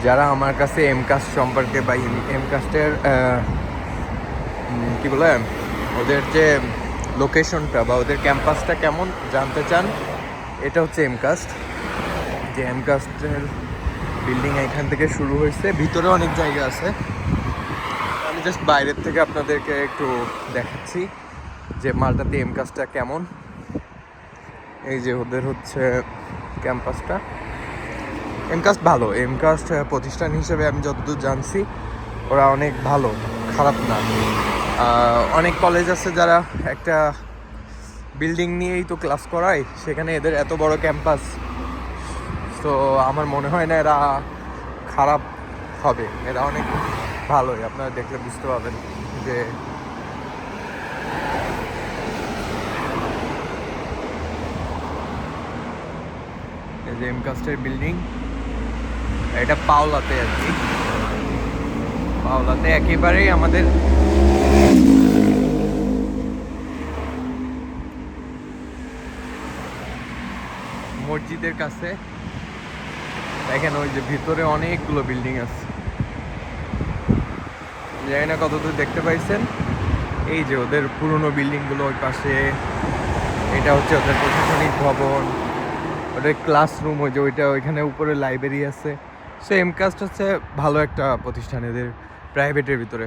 যারা আমার কাছে এমকাস্ট সম্পর্কে বা এমকাস্টের কী বলে ওদের যে লোকেশনটা বা ওদের ক্যাম্পাসটা কেমন জানতে চান, এটা হচ্ছে এমকাস্ট। যে এমকাস্টের বিল্ডিং এখান থেকে শুরু হয়েছে, ভিতরে অনেক জায়গা আছে। আমি জাস্ট বাইরের থেকে আপনাদেরকে একটু দেখাচ্ছি যে মালটাতে এমকাস্টটা কেমন। এই যে ওদের হচ্ছে ক্যাম্পাসটা। এমকাস্ট ভালো, এমকাস্ট প্রতিষ্ঠান হিসেবে আমি যতদূর জানছি ওরা অনেক ভালো, খারাপ না। অনেক কলেজ আছে যারা একটা বিল্ডিং নিয়েই তো ক্লাস করায়, সেখানে এদের এত বড় ক্যাম্পাস, তো আমার মনে হয় না এরা খারাপ হবে, এরা অনেক ভালোই। আপনারা দেখলে বুঝতে পারবেন যে এই যে এমকাস্টের বিল্ডিং, এটা পাওলাতে আর কি। পাওলাতে একেবারেই আমাদের মসজিদের কাছে। দেখেন ওই যে ভিতরে অনেকগুলো বিল্ডিং আছে, জানি না কতদূর দেখতে পাইছেন। এই যে ওদের পুরনো বিল্ডিংগুলো ওই পাশে, এটা হচ্ছে ওদের প্রশাসনিক ভবন, ওদের ক্লাসরুম, ওই যে ওইটা, ওইখানে উপরে লাইব্রেরি আছে। সো এমকাস্ট হচ্ছে ভালো একটা প্রতিষ্ঠান এদের প্রাইভেটের ভিতরে।